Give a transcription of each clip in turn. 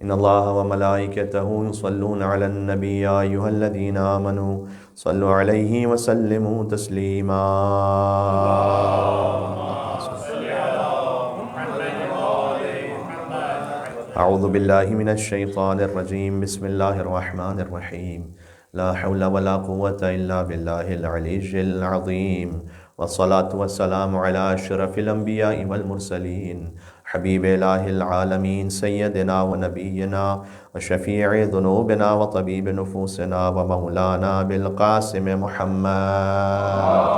إن الله وملائكته يصلون على النبي يا أيها الذين آمنوا صلوا عليه وسلموا تسليما. أعوذ بالله من الشيطان الرجيم. بسم الله الرحمن الرحيم. لا حول ولا قوة إلا بالله العلي العظيم. والصلاة والسلام على أشرف الأنبياء والمرسلين حبيب إله العالمين سيدنا ونبينا وشفيع ذنوبنا وطبيب نفوسنا ومولانا بالقاسم محمد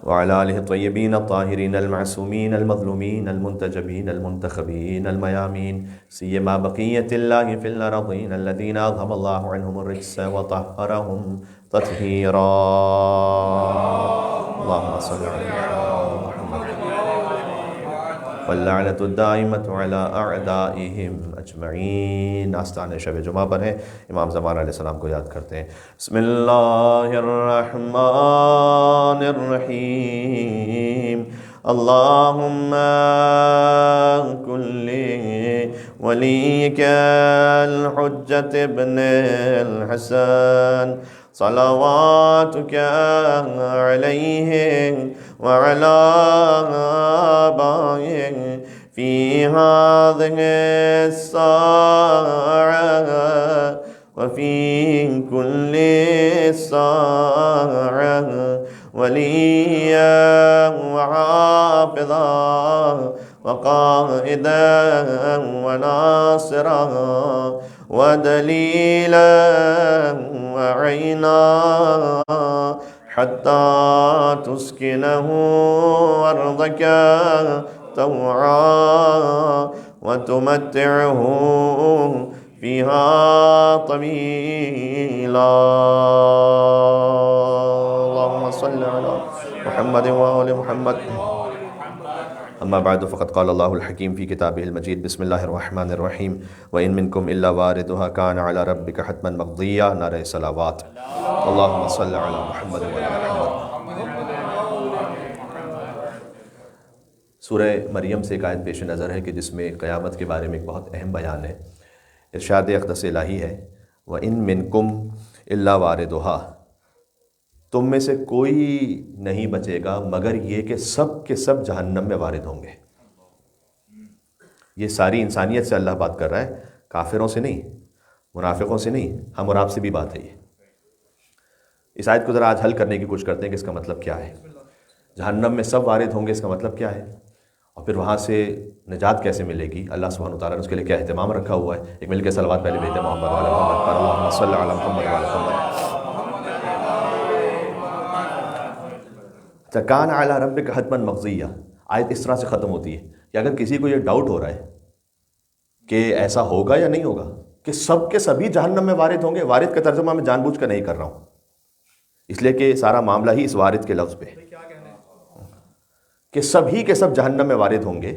وعلى آله الطيبين الطاهرين المعصومين المظلومين المنتجبين المنتخبين الميامين سيما بقية الله في الأرضين الذين أذهب الله عنهم الرجس وطهرهم تطهيرا. اللهم صل على محمد واللعنة الدائمة على أعدائهم أجمعين. آستان شب جمعہ پر ہیں، امام زمان علیہ السلام کو یاد کرتے ہیں. بسم اللہ الرحمن الرحیم. اللہم کل ولیک الحجة ابن الحسن صلواتك عليه وعلى آبائه في هذه الساعة وفي كل ساعة وليا وحافظا وقائدا وناصرا ودليلا وعينا حتى تسكنه أرضك طوعا وتمتعه فيها طويلا. اللهم صل على محمد وآل محمد. اما بعد فقد قال الله الحكيم في كتابه المجيد. بسم الله الرحمن الرحيم. وإن منكم إلا واردها كان على ربك حتما مقضيا. نعرہ صلوات. اللهم صل على محمد وآل محمد. سورہ مریم سے ایک آیت پیش نظر ہے کہ جس میں قیامت کے بارے میں ایک بہت اہم بیان ہے. ارشاد اقدس الہی ہے وَإِن مِّنكُمْ إِلَّا وَارِدُهَا. تم میں سے کوئی نہیں بچے گا مگر یہ کہ سب کے سب جہنم میں وارد ہوں گے. یہ ساری انسانیت سے اللہ بات کر رہا ہے، کافروں سے نہیں، منافقوں سے نہیں، ہم اور آپ سے بھی بات ہے. یہ اس آیت کو ذرا آج حل کرنے کی کوشش کرتے ہیں کہ اس کا مطلب کیا ہے. جہنم میں سب وارد ہوں گے، اس کا مطلب کیا ہے، اور پھر وہاں سے نجات کیسے ملے گی. اللہ سبحانہ وتعالیٰ نے اس کے لیے کیا اہتمام رکھا ہوا ہے. ایک مل کے صلوات پہلے بھیجتے ہیں محمد وعلی محمد پر. اللہم صلی علی محمد وعلی محمد. کان علی ربک حتما مقضیہ. آیت اس طرح سے ختم ہوتی ہے کہ اگر کسی کو یہ ڈاؤٹ ہو رہا ہے کہ ایسا ہوگا یا نہیں ہوگا کہ سب کے سبھی جہنم میں وارد ہوں گے. وارد کا ترجمہ میں جان بوجھ کر نہیں کر رہا ہوں، اس لیے کہ سارا معاملہ ہی اس وارد کے لفظ پہ ہے کہ سبھی کے سب جہنم میں وارد ہوں گے.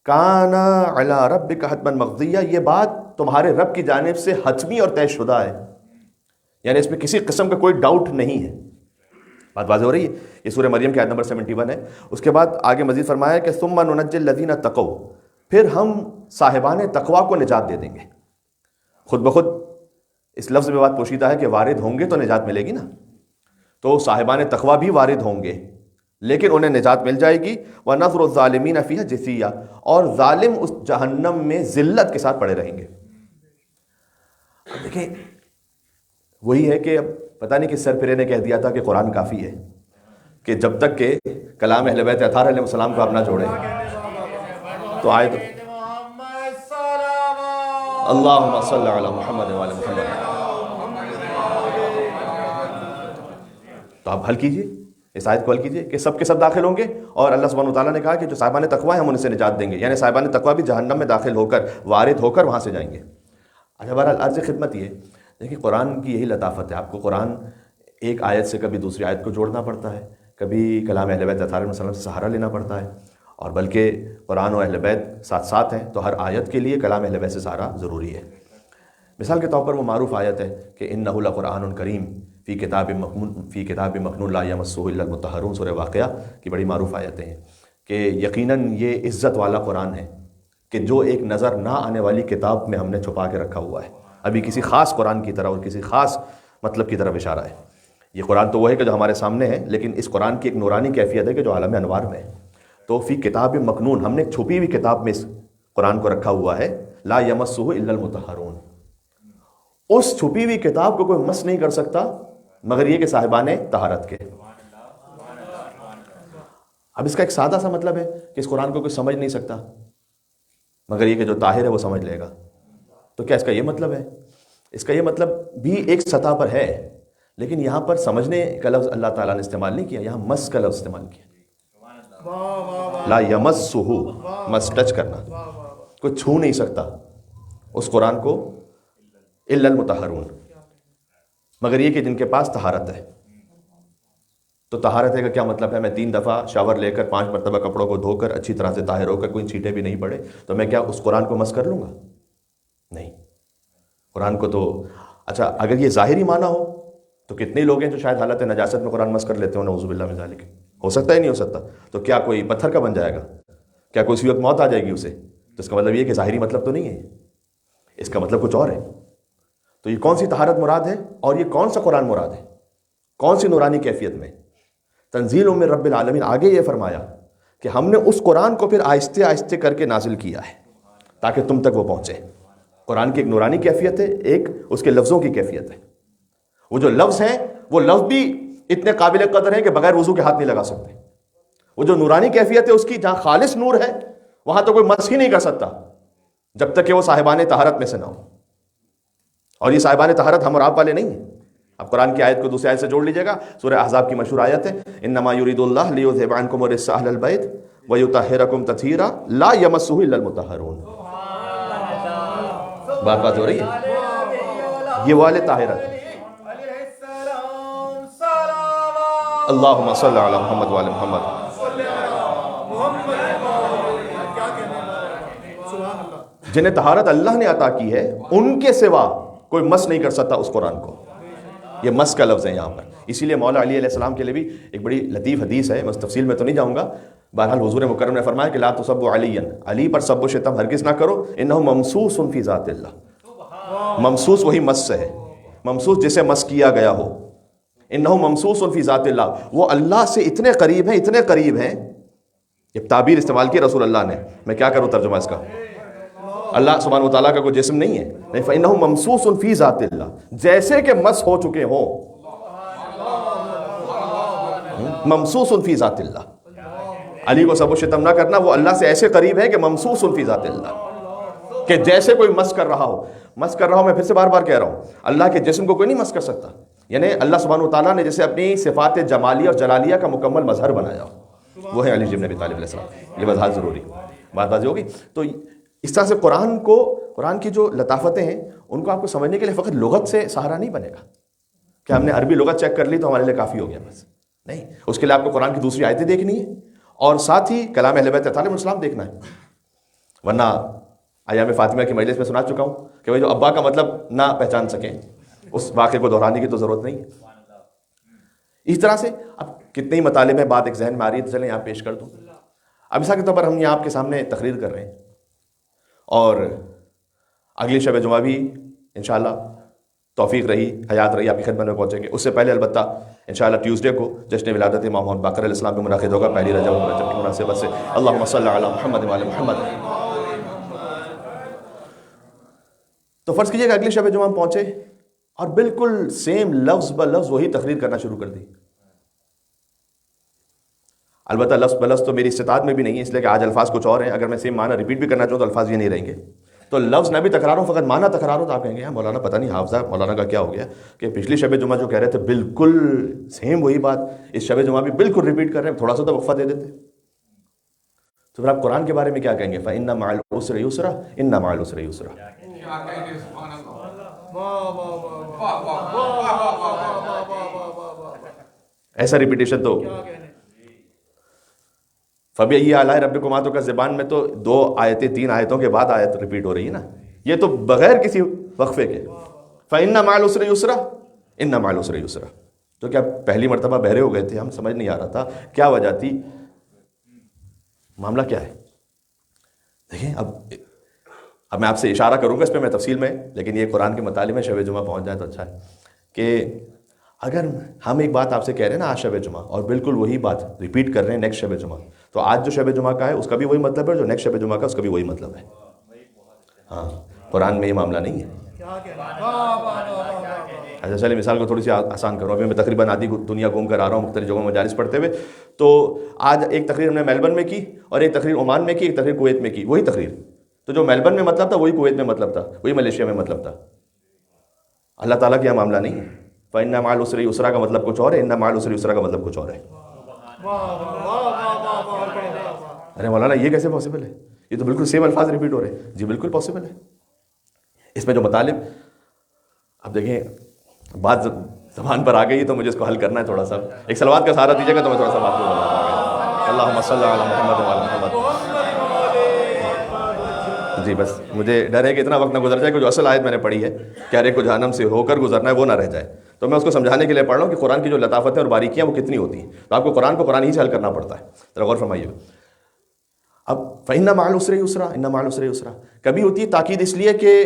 کان علی ربک حتما مقضیہ. یہ بات تمہارے رب کی جانب سے حتمی اور طے شدہ ہے، یعنی اس میں کسی قسم کا کوئی ڈاؤٹ نہیں ہے. بات واضح ہو رہی ہے. یہ سورہ مریم کی آیت نمبر 71 ہے. اس کے بعد آگے مزید فرمایا کہ ثم ننجی الذین اتقوا. پھر ہم صاحبان تقوی کو نجات دے دیں گے. خود بخود اس لفظ میں بات پوشیدہ ہے کہ وارد ہوں گے تو نجات ملے گی نا. تو صاحبان تقوی بھی وارد ہوں گے لیکن انہیں نجات مل جائے گی. وَنَذْرُ الظَّالِمِينَ فِيهَا جِثِيًّا. اور ظالم اس جہنم میں ذلت کے ساتھ پڑے رہیں گے. اب دیکھیں وہی ہے کہ اب پتہ نہیں کس سر پھرے نے کہہ دیا تھا کہ قرآن کافی ہے، کہ جب تک کہ کلام اہل بیت اطہار علیہ السلام کو آپ نہ چھوڑیں. تو آیت اللہم صلی علی محمد وعلی محمد. تو آپ حل کیجئے، اس آیت کو حل کیجئے کہ سب کے سب داخل ہوں گے. اور اللہ سبحانہ وتعالیٰ نے کہا کہ جو صاحبان تقوی ہیں ہم ان سے نجات دیں گے، یعنی صاحبان تقوی بھی جہنم میں داخل ہو کر وارد ہو کر وہاں سے جائیں گے. اچھا بہرحال عرض خدمت یہ دیکھیں قرآن کی یہی لطافت ہے. آپ کو قرآن ایک آیت سے کبھی دوسری آیت کو جوڑنا پڑتا ہے، کبھی کلام اہل بیت اطہار علیہ السلام سے سہارا لینا پڑتا ہے، اور بلکہ قرآن و اہل بیت ساتھ ساتھ ہیں تو ہر آیت کے لیے کلام اہل بیت سے سہارا ضروری ہے. مثال کے طور پر وہ معروف آیت ہے کہ انہ لقرآن کریم فی کتاب مکنون لا یمسہ الا المطہرون. سورہ واقعہ کی بڑی معروف آیتیں ہیں کہ یقیناً یہ عزت والا قرآن ہے کہ جو ایک نظر نہ آنے والی کتاب میں ہم نے چھپا کے رکھا ہوا ہے، ابھی کسی خاص قرآن کی طرح اور کسی خاص مطلب کی طرف اشارہ ہے۔ یہ قرآن تو وہ ہے کہ جو ہمارے سامنے ہے، لیکن اس قرآن کی ایک نورانی کیفیت ہے کہ جو عالم انوار میں ہے۔ تو فی کتاب مکنون، ہم نے ایک چھپی ہوئی کتاب میں اس قرآن کو رکھا ہوا ہے، لا یمسہ الا المطہرون۔ اس چھپی ہوئی کتاب کو کوئی مس نہیں کر سکتا مگر یہ کہ صاحبان طہارت کے۔ اب اس کا ایک سادہ سا مطلب ہے کہ اس قرآن کو کوئی سمجھ نہیں سکتا مگر یہ کہ جو طاہر ہے وہ سمجھ لے گا۔ تو کیا اس کا یہ مطلب ہے؟ اس کا یہ مطلب بھی ایک سطح پر ہے، لیکن یہاں پر سمجھنے کا لفظ اللہ تعالیٰ نے استعمال نہیں کیا، یہاں مس کا لفظ استعمال کیا۔ لا یمسہ، مس ٹچ کرنا، کوئی چھو نہیں سکتا اس قرآن کو الا المطہرون، مگر یہ کہ جن کے پاس طہارت ہے۔ تو طہارت ہے کا کیا مطلب ہے؟ میں 3 دفعہ شاور لے کر 5 مرتبہ کپڑوں کو دھو کر اچھی طرح سے طاہر ہو کر کوئی چھینٹے بھی نہیں پڑے تو میں کیا اس قرآن کو مس کر لوں گا؟ نہیں۔ قرآن کو تو اچھا اگر یہ ظاہری معنی ہو تو کتنے لوگ ہیں جو شاید حالت نجاست میں قرآن مس کر لیتے ہوں، نعوذ باللہ من ذالک۔ ہو سکتا ہے نہیں ہو سکتا؟ تو کیا کوئی پتھر کا بن جائے گا؟ کیا کوئی اسی وقت موت آ جائے گی اسے؟ تو اس کا مطلب یہ کہ ظاہری مطلب تو نہیں ہے، اس کا مطلب کچھ اور ہے۔ تو یہ کون سی طہارت مراد ہے اور یہ کون سا قرآن مراد ہے؟ کون سی نورانی کیفیت میں؟ تنزیل من رب العالمین۔ آگے یہ فرمایا کہ ہم نے اس قرآن کو پھر آہستہ آہستہ کر کے نازل کیا ہے تاکہ تم تک وہ پہنچے۔ قرآن کی ایک نورانی کیفیت ہے، ایک اس کے لفظوں کی کیفیت ہے۔ وہ جو لفظ ہیں وہ لفظ بھی اتنے قابل قدر ہیں کہ بغیر وضو کے ہاتھ نہیں لگا سکتے۔ وہ جو نورانی کیفیت ہے اس کی، جہاں خالص نور ہے وہاں تو کوئی مس ہی نہیں کر سکتا جب تک کہ وہ صاحبان طہارت میں سے نہ ہو۔ اور یہ صاحبان طہارت ہم اور آپ والے نہیں ہیں۔ اب قرآن کی آیت کو دوسری آیت سے جوڑ لیجئے گا، سورہ احزاب کی مشہور آیت ہے، انما یرید اللہ لیذھب عنکم الرجس اہل البیت ویطہرکم تطہیرا لا یمسہ الا المطہرون۔ بات ہو رہی ہے، یہ والے طاہرت۔ اللہم صلی علی محمد وعلی محمد۔ جنہیں طہارت اللہ نے عطا کی ہے ان کے سوا کوئی مس نہیں کر سکتا اس قرآن کو۔ یہ مس کا لفظ ہے یہاں پر، اسی لیے مولا علی علیہ السلام کے لیے بھی ایک بڑی لطیف حدیث ہے، میں تفصیل میں تو نہیں جاؤں گا۔ بہرحال حضور مکرم نے فرمایا کہ لا تسبوا علیًا، علی پر سب و شتم ہرگز نہ کرو، انہ ممسوس فی ذات اللہ۔ ممسوس وہی مس سے ہے، ممسوس جسے مس کیا گیا ہو۔ انہ ممسوس فی ذات اللہ، وہ اللہ سے اتنے قریب ہیں، اتنے قریب ہیں۔ یہ تعبیر استعمال کی رسول اللہ نے، میں کیا کروں ترجمہ اس کا؟ اللہ سبحانہ وتعالیٰ کا کوئی جسم نہیں ہے، نہیں، فإنہ ممسوس فی ذات اللہ، جیسے کہ مس ہو چکے ہوں، ممسوس فی ذات اللہ۔ علی کو سب و شتم نہ کرنا، وہ اللہ سے ایسے قریب ہے کہ ممسوس فی ذات اللہ، کہ جیسے کوئی مس کر رہا ہو۔ مس کر رہا ہوں، میں پھر سے بار بار کہہ رہا ہوں، اللہ کے جسم کو کوئی نہیں مس کر سکتا۔ یعنی اللہ سبحانہ وتعالیٰ نے جیسے اپنی صفات جمالیہ اور جلالیہ کا مکمل مظہر بنایا ہو، وہ ہے علی بن ابی طالب علیہ السلام۔ یہ وضاحت ضروری بات بازی ہوگی۔ تو اس طرح سے قرآن کی جو لطافتیں ہیں ان کو آپ کو سمجھنے کے لیے فقط لغت سے سہارا نہیں بنے گا کہ ہم نے عربی لغت چیک کر لی تو ہمارے لیے کافی ہو گیا، بس نہیں۔ اس کے لیے آپ کو قرآن کی دوسری آیتیں دیکھنی ہے اور ساتھ ہی کلام اہل بیت علیہ السلام دیکھنا ہے۔ ورنہ ایام فاطمہ کی مجلس میں سنا چکا ہوں کہ وہ جو ابا کا مطلب نہ پہچان سکیں، اس واقعے کو دہرانے کی تو ضرورت نہیں ہے۔ اس طرح سے اب کتنے ہی مطالب میں بات ایک ذہن میں آ رہی ہے، تو چلیں یہاں پیش کر دوں۔ اب مثال کے طور پر ہم یہاں آپ کے سامنے تقریر کر رہے ہیں اور اگلی شب جمعہ بھی انشاءاللہ توفیق رہی، حیات رہی، آپ کی خدمت میں پہنچیں گے۔ اس سے پہلے البتہ انشاءاللہ ٹیوزڈے کو جشن ولادت امام محمد باقر علیہ السلام پہ منعقد ہوگا، پہلی رجب کی مناسبت سے۔ اللہم صلی علی محمد وعلی محمد۔ تو فرض کیجئے کہ اگلی شب جمعہ ہم پہنچے اور بالکل سیم لفظ بہ لفظ وہی تقریر کرنا شروع کر دی۔ البتہ لفظ بہ لفظ تو میری استطاعت میں بھی نہیں ہے، اس لیے کہ آج الفاظ کچھ اور ہیں۔ اگر میں سیم معنی ریپیٹ بھی کرنا چاہوں تو الفاظ یہ نہیں رہیں گے۔ تو لفظ نہ بھی تکراروں، فقط معنی تکراروں، تو آپ کہیں گے مولانا پتہ نہیں حافظہ مولانا کا کیا ہو گیا کہ پچھلی شب جمعہ جو کہہ رہے تھے بالکل سیم وہی بات اس شب جمعہ بھی بالکل ریپیٹ کر رہے ہیں، تھوڑا سا تو وقفہ دے دیتے۔ تو پھر آپ قرآن کے بارے میں کیا کہیں گے؟ فَإِنَّ مَعَ الْعُسْرِ يُسْرًا إِنَّ مَعَ الْعُسْرِ يُسْرًا۔ ایسا ریپیٹیشن تو فَبِأَيِّ آلَاءِ رَبِّكُمَا تو کا زبان میں تو 2 آیتیں 3 آیتوں کے بعد آیت ریپیٹ ہو رہی ہے نا، یہ تو بغیر کسی وقفے کے۔ فَإِنَّ مَعَ الْعُسْرِ يُسْرًا إِنَّ مَعَ الْعُسْرِ يُسْرًا۔ تو کیا پہلی مرتبہ بہرے ہو گئے تھے؟ ہم سمجھ نہیں آ رہا تھا کیا وجہ تھی؟ معاملہ کیا ہے؟ دیکھیں اب میں آپ سے اشارہ کروں گا اس پہ میں تفصیل میں، لیکن یہ قرآن کے مطالعے میں شب جمعہ پہنچ جائے تو اچھا ہے کہ اگر ہم ایک بات آپ سے کہہ رہے ہیں نا آج شب جمعہ، اور بالکل وہی بات ریپیٹ کر رہے ہیں نیکسٹ شب جمعہ، تو آج جو شب جمعہ کا ہے اس کا بھی وہی مطلب ہے، جو نیکسٹ شب جمعہ کا اس کا بھی وہی مطلب ہے. ہاں قرآن میں یہ معاملہ نہیں ہے. اچھا چلے مثال کو تھوڑی سی آسان کروں. ابھی میں تقریباً آدھی دنیا گھوم کر آ رہا ہوں مختلف جگہوں میں مجالس پڑھتے ہوئے، تو آج ایک تقریر ہم نے میلبرن میں کی، اور ایک تقریر عمان میں کی، ایک تقریر کویت میں کی. وہی تقریر، تو جو میلبرن میں مطلب تھا وہی کویت میں مطلب تھا، وہی ملیشیا میں مطلب تھا. اللہ تعالیٰ کا یہ معاملہ نہیں ہے. فَإِنَّ مَعَ الْعُسْرِ يُسْرًا کا مطلب کچھ اور ہے، إِنَّ مَعَ الْعُسْرِ يُسْرًا کا مطلب کچھ اور ہے. ارے مولانا یہ کیسے پاسبل ہے؟ یہ تو بالکل سیم الفاظ ریپیٹ ہو رہے ہیں. جی بالکل پاسبل ہے. اس میں جو مطالب، اب دیکھیں بات زبان پر آ گئی تو مجھے اس کو حل کرنا ہے تھوڑا سا. ایک صلوات کا سہارا دیجیے گا تو میں تھوڑا سا بات کو اللہم صلی علی محمد وعلی محمد. جی بس مجھے ڈر ہے کہ اتنا وقت نہ گزر جائے کہ جو اصل آیت میں نے پڑھی ہے کہ ہر ایک کو جہنم سے ہو کر گزرنا ہے وہ نہ رہ جائے. تو میں اس کو سمجھانے کے لیے پڑھ رہا ہوں کہ قرآن کی جو لطافتیں اور باریکیاں وہ کتنی ہوتی ہیں. تو آپ کو قرآن کو قرآن ہی سے حل کرنا پڑتا ہے. ذرا غور فرمائیے. اب فَإِنَّ مَعَ الْعُسْرِ يُسْرًا، إِنَّ مَعَ الْعُسْرِ يُسْرًا کبھی ہوتی ہے تاکید اس لیے کہ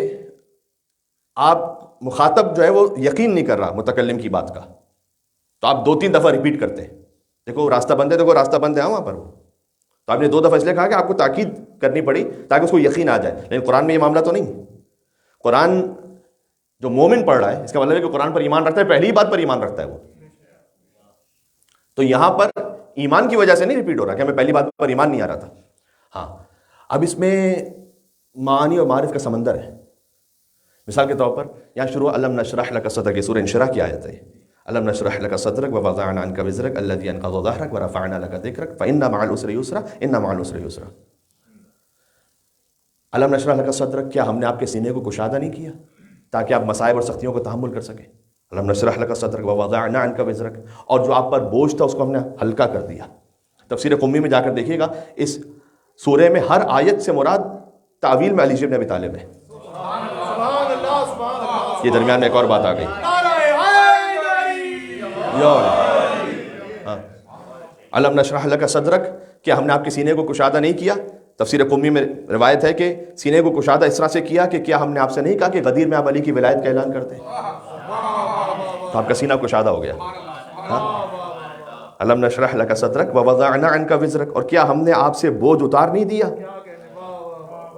آپ مخاطب جو ہے وہ یقین نہیں کر رہا متکلم کی بات کا، تو آپ 2-3 دفعہ ریپیٹ کرتے ہیں. دیکھو راستہ بند ہے، دیکھو راستہ بند ہے وہاں پر، وہ تو آپ نے 2 دفعہ اس لیے کہا کہ آپ کو تاکید کرنی پڑی تاکہ اس کو یقین آ جائے. لیکن قرآن میں یہ معاملہ تو نہیں. قرآن جو مومن پڑھ رہا ہے اس کا مطلب ہے کہ قرآن پر ایمان رکھتا ہے، پہلی بات پر ایمان رکھتا ہے وہ. تو یہاں پر ایمان کی وجہ سے نہیں ریپیٹ ہو رہا کہ ہمیں پہلی بات پر ایمان نہیں آ رہا تھا. ہاں اب اس میں معانی اور معارف کا سمندر ہے. مثال کے طور پر یہاں شروع الم نشرح لک صدرک، یہ سورہ انشراح کی آیت ہے. الم نشرح لک صدرک ووضعنا عنک وزرک الذی انقض ظہرک ورفعنا لک ذکرک فإن مع العسر یسرا إن مع العسر یسرا. الم نشرح لک صدرک، کیا ہم نے آپ کے سینے کو کشادہ نہیں کیا تاکہ آپ مصائب اور سختیوں کو تحمل کر سکیں. الم نشرح لک صدرک ووضعنا عنک وزرک، اور جو آپ پر بوجھ تھا اس کو ہم نے ہلکا کر دیا. تفسیر قمی میں جا کر دیکھیے گا اس سورہ میں ہر آیت سے مراد تعویل میں علی بن ابی طالب ہے. یہ درمیان میں ایک اور بات آ گئی. الم نشرح لک صدرک، کیا ہم نے آپ کے سینے کو کشادہ نہیں کیا. تفسیر قمی میں روایت ہے کہ سینے کو کشادہ اس طرح سے کیا کہ کیا ہم نے آپ سے نہیں کہا کہ غدیر میں آپ علی کی ولایت کا اعلان کرتے ہیں. تو آپ کا سینہ کشادہ ہو گیا. الم نشرح لک صدرک ووضعنا عنک وزرک، اور کیا ہم نے آپ سے بوجھ اتار نہیں دیا.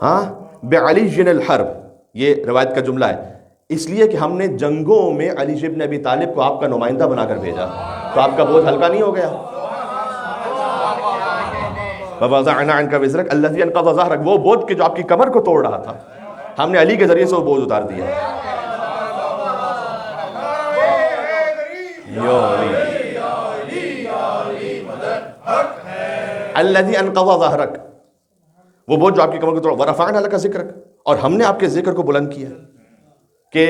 ہاں بعلی الحرب، یہ روایت کا جملہ ہے، اس لیے کہ ہم نے جنگوں میں علی بن ابی طالب کو آپ کا نمائندہ بنا کر بھیجا، تو آپ کا بوجھ ہلکا نہیں ہو گیا. وَوَضَعْنَا عَنْكَ وِزْرَكَ الَّذِي أَنْقَضَ ظَهْرَكَ، وہ بوجھ کہ جو آپ کی کمر کو توڑ رہا تھا ہم نے علی کے ذریعے سے وہ بوجھ اتار دیا. الَّذِي أَنْقَضَ ظَهْرَكَ، وہ بوجھ جو آپ کی کمر کو توڑ. وَرَفَعْنَا لَكَ ذِكْرَكَ، اور ہم نے آپ کے ذکر کو بلند کیا. کہ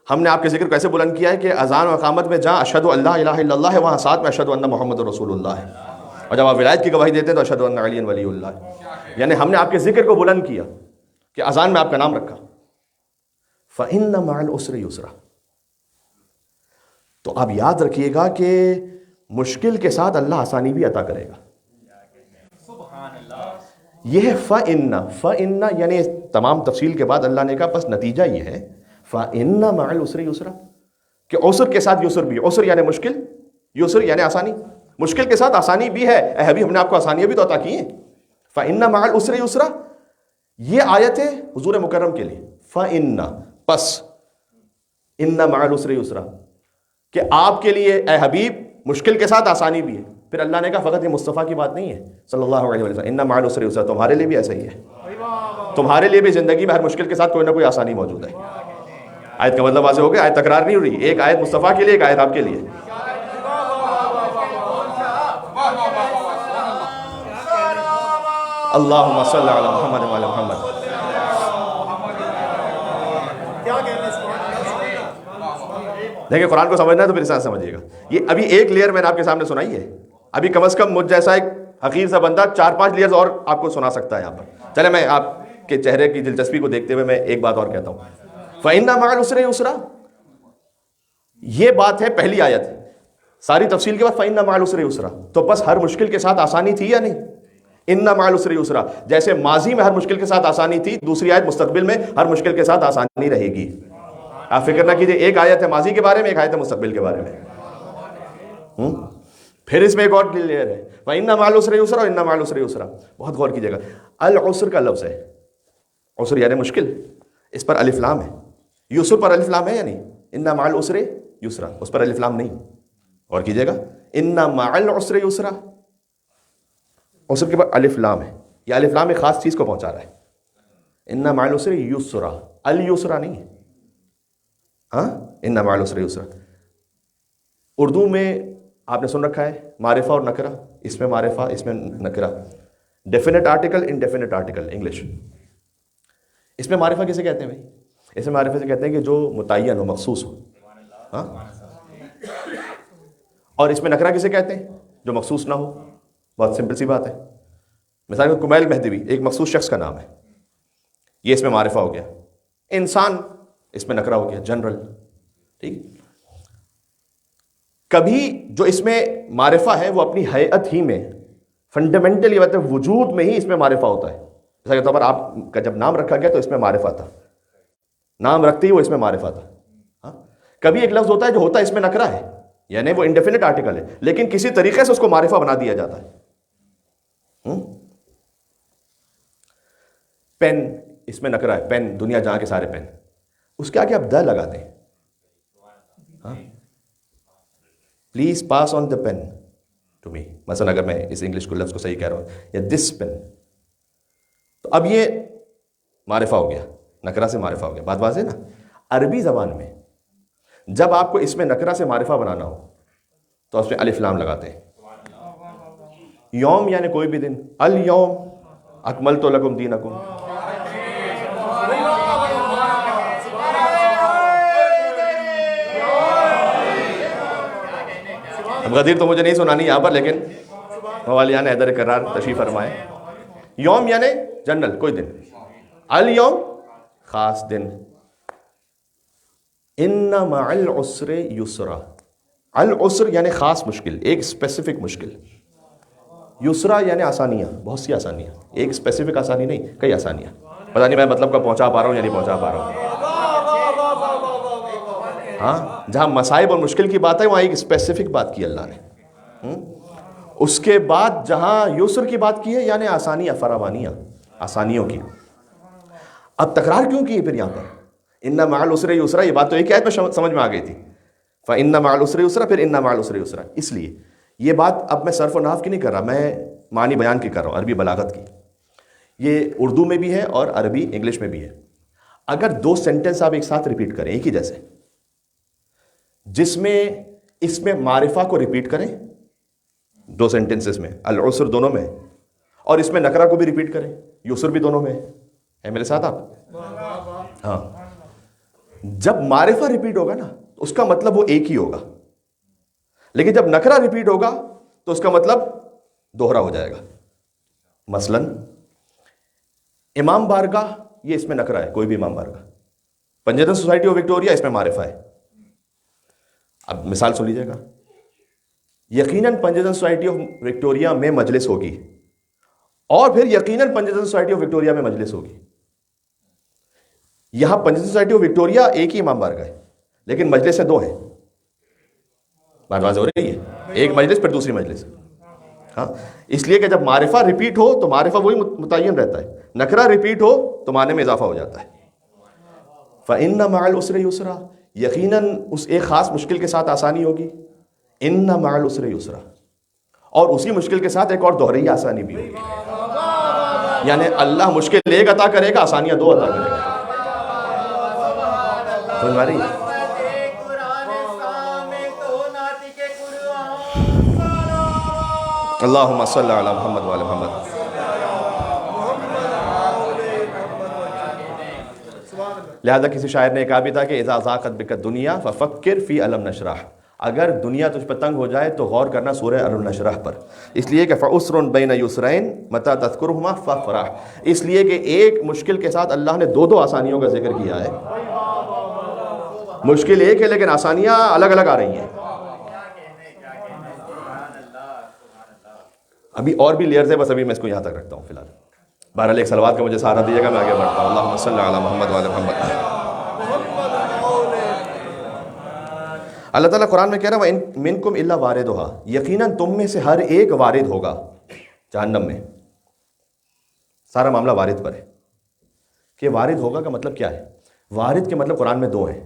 ہم نے آپ کے ذکر کو ایسے بلند کیا ہے کہ اذان و اقامت میں جہاں اشہد ان لا الہ الا اللہ ہے وہاں ساتھ میں اشہد ان محمد رسول اللہ ہے، اور جب آپ ولایت کی گواہی دیتے ہیں تو اشہد ان علی ولی اللہ. یعنی ہم نے آپ کے ذکر کو بلند کیا کہ اذان میں آپ کا نام رکھا. فإن مع العسر یسرا، تو آپ یاد رکھیے گا کہ مشکل کے ساتھ اللہ آسانی بھی عطا کرے گا. یہ ہے فإن یعنی تمام تفصیل کے بعد اللہ نے کہا بس نتیجہ یہ ہے فإن مع العسر یسرا، کہ عسر کے ساتھ یسر بھی. عسر یعنی مشکل، یسر یعنی آسانی. مشکل کے ساتھ آسانی بھی ہے. اے حبیب ہم نے آپ کو آسانیاں بھی تو عطا کی ہیں. فإن مع العسر یسرا، یہ آیت ہے حضور مکرم کے لیے. فإن پس ان مع العسر یسرا، کہ آپ کے لیے اے حبیب مشکل کے ساتھ آسانی بھی ہے. پھر اللہ نے کہا فقط یہ مصطفیٰ کی بات نہیں ہے صلی اللہ علیہ وسلم، ان مع العسر یسرا، تمہارے لیے بھی ایسا ہی ہے. تمہارے لیے بھی زندگی میں ہر مشکل کے ساتھ کوئی نہ کوئی آسانی موجود ہے. آیت کا مطلب واضح ہو گیا. آیت تکرار نہیں ہو رہی، ایک آیت مصطفیٰ کے لیے، ایک آیت آپ کے لیے. اللہم صلی علی محمد وعلی محمد. دیکھیں قرآن کو سمجھنا ہے تو پھر اس طرح سمجھیے گا. یہ ابھی ایک لیئر میں نے آپ کے سامنے سنائی ہے. ابھی کم از کم مجھ جیسا ایک حقیر سا بندہ 4-5 لیئرز اور آپ کو سنا سکتا ہے یہاں پر. چلے میں آپ کے چہرے کی دلچسپی کو دیکھتے ہوئے میں ایک بات اور کہتا ہوں. فإن مع العسر یسرا، یہ بات ہے پہلی آیت. ساری تفصیل کے بعد فإن مع العسر یسرا، تو بس ہر مشکل کے ساتھ آسانی تھی یا نہیں؟ ان مع العسر یسرا، جیسے ماضی میں ہر مشکل کے ساتھ آسانی تھی، دوسری آیت مستقبل میں ہر مشکل کے ساتھ آسانی رہے گی. آپ فکر نہ کیجئے، ایک آیت ہے ماضی کے بارے میں، ایک آیت ہے مستقبل کے بارے میں. پھر اس میں ایک اور کلیئر ہے، وَإِنَّ مَعَ الْعُسْرِ يُسْرًا وَإِنَّ مَعَ الْعُسْرِ يُسْرًا. بہت غور کیجئے گا، العسر کا لفظ ہے، عسر یعنی مشکل، اس پر الف لام ہے. یسر پر الف لام ہے یا نہیں؟ ان مع العسر یسرا، اس پر الف لام نہیں. اور کیجئے گا، ان مع العسر یسرا، عسر کے بعد الف لام ہے. یہ الف لام ایک خاص چیز کو پہنچا رہا ہے. ان مع العسر یسرا، الیسرا نہیں ہے. ہاں، ان مع العسر یسرا. اردو میں آپ نے سن رکھا ہے معرفہ اور نکرہ، اس میں معرفہ اس میں نکرہ، definite article indefinite article English. اس میں معرفہ کسے کہتے ہیں بھائی؟ اس میں معرفہ سے کہتے ہیں کہ جو متعین ہو، مخصوص ہو. ہاں، اور اس میں نکرہ کسے کہتے ہیں؟ جو مخصوص نہ ہو. بہت سمپل سی بات ہے. مثال میں کمیل مہدوی ایک مخصوص شخص کا نام ہے، یہ اس میں معرفہ ہو گیا. انسان اس میں نکرہ ہو گیا، جنرل. ٹھیک. کبھی جو اس میں معرفہ ہے وہ اپنی حیت ہی میں، فنڈامنٹل یہ بات ہے، وجود میں ہی اس میں معرفہ ہوتا ہے. جیسا کہ طور پر آپ کا جب نام رکھا گیا تو اس میں معرفہ تھا، نام رکھتے ہی وہ اس میں معرفہ تھا. ہاں، کبھی ایک لفظ ہوتا ہے جو ہوتا ہے اس میں نکرہ ہے، یعنی وہ انڈیفینٹ آرٹیکل ہے، لیکن کسی طریقے سے اس کو معرفہ بنا دیا جاتا ہے. پین اس میں نکرہ ہے، پین دنیا جہاں کے سارے پین، اس کے آگے آپ د لگاتے ہیں. ہاں، please pass on the pen to me, مثلا اگر میں اس انگلش کو لفظ کو صحیح کہہ رہا ہوں، یا دس پین، تو اب یہ معرفہ ہو گیا، نکرہ سے معرفہ ہو گیا. بات واضح نا؟ عربی زبان میں جب آپ کو اس میں نکرہ سے معرفہ بنانا ہو تو اس میں الف لام لگاتے ہیں. یوم یعنی کوئی بھی دن، الیوم اکملت لکم دینکم. اب غدیر تو مجھے نہیں سنانی یہاں پر، لیکن موالیان حیدر کرار تشریف فرمائے. یوم یعنی جنرل کوئی دن، الیوم خاص دن. ان مع العسر یسرا، العسر یعنی خاص مشکل، ایک اسپیسیفک مشکل. یسرا یعنی آسانیاں، بہت سی آسانیاں، ایک اسپیسیفک آسانی نہیں، کئی آسانیاں. پتہ نہیں میں مطلب کا پہنچا پا رہا ہوں یا نہیں پہنچا پا رہا ہوں. ہاں، جہاں مصائب اور مشکل کی بات ہے وہاں ایک اسپیسیفک بات کی اللہ نے. اس کے بعد جہاں یسر کی بات کی ہے یعنی آسانیاں، فراوانیاں، آسانیوں کی. اب تکرار کیوں کی پھر یہاں پر؟ ان مع العسر یسرا، یہ بات تو ایک آیت میں سمجھ میں آ گئی تھی. فإن مع العسر یسرا، پھر ان مع العسر یسرا. اس لیے یہ بات اب میں صرف و نحو کی نہیں کر رہا، میں معنی بیان کی کر رہا ہوں، عربی بلاغت کی. یہ اردو میں بھی ہے اور عربی انگلش میں بھی ہے. اگر دو سینٹنس آپ ایک ساتھ ریپیٹ کریں ایک ہی جیسے، جس میں اس میں معرفہ کو ریپیٹ کریں دو سینٹنسز میں، العسر دونوں میں، اور اس میں نکرہ کو بھی ریپیٹ کریں، یسر بھی دونوں میں ہے میرے ساتھ آپ؟ ہاں. جب معرفہ ریپیٹ ہوگا نا اس کا مطلب وہ ایک ہی ہوگا، لیکن جب نکرہ ریپیٹ ہوگا تو اس کا مطلب دوہرا ہو جائے گا. مثلا امام بارگاہ، یہ اس میں نکرہ ہے، کوئی بھی امام بارگاہ. پنجتن سوسائٹی آف وکٹوریا، اس میں معرفہ ہے. اب مثال سن لیجیے گا، یقیناً پنجتن سوسائٹی آف وکٹوریا میں مجلس ہوگی، اور پھر یقیناً پنجتن سوسائٹی آف وکٹوریا میں مجلس ہوگی. یہاں پنجتن سوسائٹی آف وکٹوریا ایک ہی امام بارگاہ ہے، لیکن مجلسیں دو ہیں. بات واضح ہو رہی ہے؟ ایک مجلس پھر دوسری مجلس. ہاں، اس لیے کہ جب معرفہ ریپیٹ ہو تو معرفہ وہی متعین رہتا ہے، نکرہ ریپیٹ ہو تو معنی میں اضافہ ہو جاتا ہے. فإن مع العسر یسرا، یقیناً اس ایک خاص مشکل کے ساتھ آسانی ہوگی. ان مع العسر یسرا، اور اسی مشکل کے ساتھ ایک اور دوہری آسانی بھی ہوگی، یعنی اللہ مشکل ایک عطا کرے گا، آسانیاں دو عطا کرے گا. سمجھ میں آ رہی ہے؟ اللہم صلی علی محمد وعلی محمد. لہذا کسی شاعر نے کہا بھی تھا کہ اذا ضاقت بک الدنیا ففکر فی الم نشرح، اگر دنیا تجھ پر تنگ ہو جائے تو غور کرنا سورہ الم نشرح پر. اس لیے کہ فعسر بین یسرین متی تذکرہما فافرح، اس لیے کہ ایک مشکل کے ساتھ اللہ نے دو دو آسانیوں کا ذکر کیا ہے. مشکل ایک ہے لیکن آسانیاں الگ الگ آ رہی ہیں. ابھی اور بھی لیئرز ہے، بس ابھی میں اس کو یہاں تک رکھتا ہوں فی الحال. بہرحال ایک صلوات کا مجھے سہارا دیجیے گا، میں آگے بڑھتا ہوں. اللہم صلی علی محمد وعلی محمد. اللہ تعالیٰ قرآن میں کہہ رہا ہے وَإِن مِّنكُمْ إِلَّا وَارِدُهَا، یقیناً تم میں سے ہر ایک وارد ہوگا جہنم میں. سارا معاملہ وارد پر ہے کہ وارد ہوگا کا مطلب کیا ہے. وارد کے مطلب قرآن میں دو ہیں.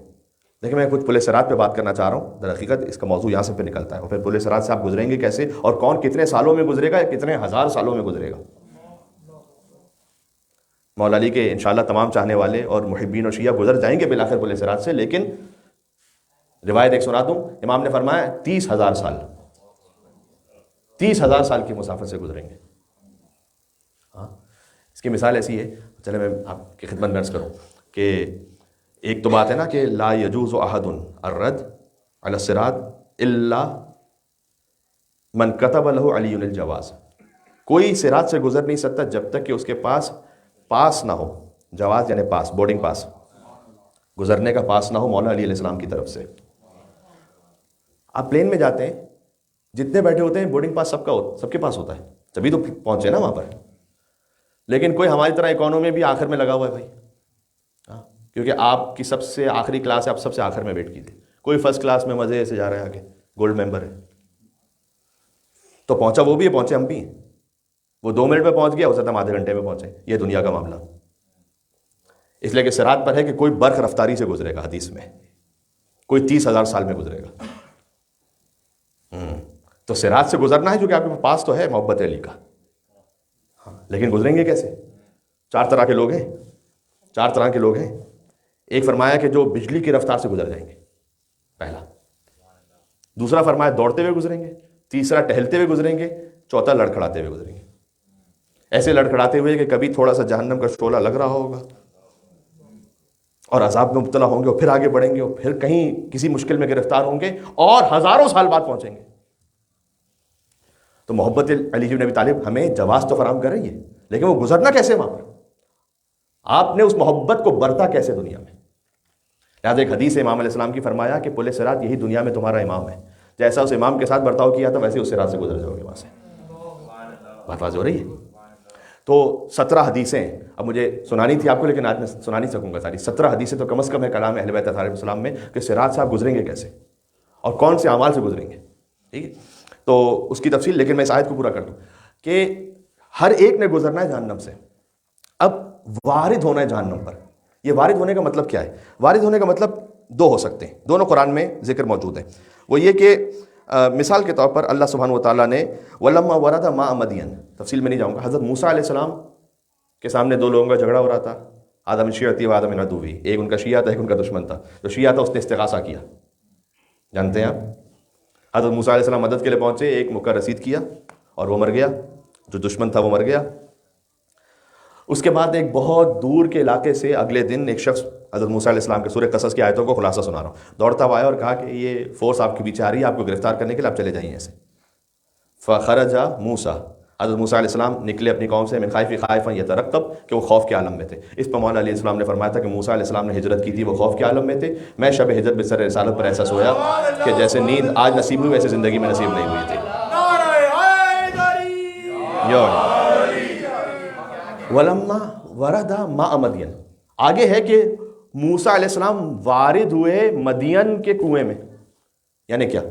لیکن میں کچھ پل صراط پہ بات کرنا چاہ رہا ہوں. در حقیقت اس کا موضوع یہاں سے پہ نکلتا ہے، اور پھر پل صراط سے آپ گزریں گے کیسے، اور کون کتنے سالوں میں گزرے گا یا کتنے ہزار سالوں میں گزرے گا. مولا علی کے انشاءاللہ تمام چاہنے والے اور محبین اور شیعہ گزر جائیں گے بالآخر پل صراط سے. لیکن روایت ایک سنا دوں، امام نے فرمایا 30,000 سال، 30,000 سال کی مسافت سے گزریں گے. ہاں، اس کی مثال ایسی ہے، چلے میں آپ کی خدمت میں عرض کروں کہ ایک تو بات ہے نا کہ لا یجوز احد الرد علی الصراط الا من کتب له علی الجواز. کوئی صراط سے گزر نہیں سکتا جب تک کہ اس کے پاس پاس نہ ہو. جواز یعنی پاس، بورڈنگ پاس، گزرنے کا پاس نہ ہو مولا علی علیہ السلام کی طرف سے. آپ پلین میں جاتے ہیں، جتنے بیٹھے ہوتے ہیں بورڈنگ پاس سب کے پاس ہوتا ہے، تبھی تو پہنچے نا وہاں پر. لیکن کوئی ہماری طرح اکانومی میں بھی آخر میں لگا ہوا ہے بھائی. ہاں، کیونکہ آپ کی سب سے آخری کلاس ہے، آپ سب سے آخر میں بیٹھ کیجیے. کوئی فرسٹ کلاس میں مزے سے جا رہے ہیں آگے، گولڈ ممبر ہے، تو پہنچا وہ بھی ہے، پہنچے ہم بھی ہیں. وہ 2 منٹ میں پہنچ گیا، ہو سکتا ہم آدھے گھنٹے میں پہنچے. یہ دنیا کا معاملہ اس لیے کہ صراط پر ہے کہ کوئی برق رفتاری سے گزرے گا. حدیث میں کوئی 30,000 سال میں گزرے گا. تو صراط سے گزرنا ہے، جو کہ آپ کے پاس تو ہے محبت علی کا. ہاں، لیکن گزریں گے کیسے؟ 4 طرح کے لوگ ہیں، 4 طرح کے لوگ ہیں. ایک فرمایا کہ جو بجلی کی رفتار سے گزر جائیں گے، پہلا. دوسرا فرمایا دوڑتے ہوئے گزریں گے. تیسرا ٹہلتے ہوئے گزریں گے. چوتھا لڑکھڑاتے ہوئے گزریں گے. ایسے لڑکھڑاتے ہوئے کہ کبھی تھوڑا سا جہنم کا شعلہ لگ رہا ہوگا اور عذاب میں مبتلا ہوں گے، اور پھر آگے بڑھیں گے، اور پھر کہیں کسی مشکل میں گرفتار ہوں گے، اور ہزاروں سال بعد پہنچیں گے. تو محبت علی بن ابی طالب ہمیں جواز تو فراہم کر رہی ہے، لیکن وہ گزرنا کیسے وہاں پر؟ آپ نے اس محبت کو برتا کیسے دنیا میں؟ لہٰذا ایک حدیث امام علیہ السلام کی فرمایا کہ پل صراط یہی دنیا میں تمہارا امام ہے. جیسا اس امام کے ساتھ برتاؤ کیا تھا ویسے اس صراط سے گزر جاؤ گے وہاں سے. بات واضح ہو رہی ہے؟ تو 17 حدیثیں اب مجھے سنانی تھی آپ کو، لیکن آج میں سنا نہیں سکوں گا ساری. 17 حدیثیں تو کم از کم ہے کلام اہل بیت علیہ السلام میں کہ صراط سے آپ گزریں گے کیسے اور کون سے اعمال سے گزریں گے. ٹھیک ہے، تو اس کی تفصیل، لیکن میں اس آیت کو پورا کر دوں کہ ہر ایک نے گزرنا ہے جہنم سے. اب وارد ہونا ہے جہنم پر. یہ وارد ہونے کا مطلب کیا ہے؟ وارد ہونے کا مطلب 2 ہو سکتے ہیں، دونوں قرآن میں ذکر موجود ہے. وہ یہ کہ مثال کے طور پر اللہ سبحانہ و تعالیٰ نے وَلَمَّا وَرَدَ مَاءَ مَدْيَنَ، تفصیل میں نہیں جاؤں گا. حضرت موسیٰ علیہ السلام کے سامنے 2 لوگوں کا جھگڑا ہو رہا تھا، آدم شیعتی و آدم عدوی. ایک ان کا شیعہ تھا، ایک ان کا دشمن تھا. جو شیعہ تھا اس نے استغاثہ کیا، جانتے ہیں آپ. حضرت موسیٰ علیہ السلام مدد کے لیے پہنچے، ایک مکہ رسید کیا اور وہ مر گیا. جو دشمن تھا وہ مر گیا. اس کے بعد ایک بہت دور کے علاقے سے اگلے دن ایک شخص حضرت موسیٰ علیہ السلام کے سورہ قصص کی آیتوں کو خلاصہ سنا رہا ہوں، دوڑتا ہوا آیا اور کہا کہ یہ فورس آپ کے پیچھے آ رہی ہے، آپ کو گرفتار کرنے کے لیے، آپ چلے جائیں ایسے. فخرج موسیٰ، حضرت موسیٰ علیہ السلام نکلے اپنی قوم سے، من خائفا یترقب، کہ وہ خوف کے عالم میں تھے. اس پر مولا علیہ السلام نے فرمایا تھا کہ موسیٰ علیہ السلام نے ہجرت کی تھی، وہ خوف کے عالم میں تھے. میں شب ہجرت بسر رسالت پر ایسا سویا کہ جیسے نیند آج نصیب ہوئی ویسے زندگی میں نصیب نہیں ہوئی تھی. وَلَمَّا وَرَدَ مَاءَ مَدْيَنَ، آگے ہے کہ موسیٰ علیہ السلام وارد ہوئے مدین کے کنویں میں. یعنی کیا؟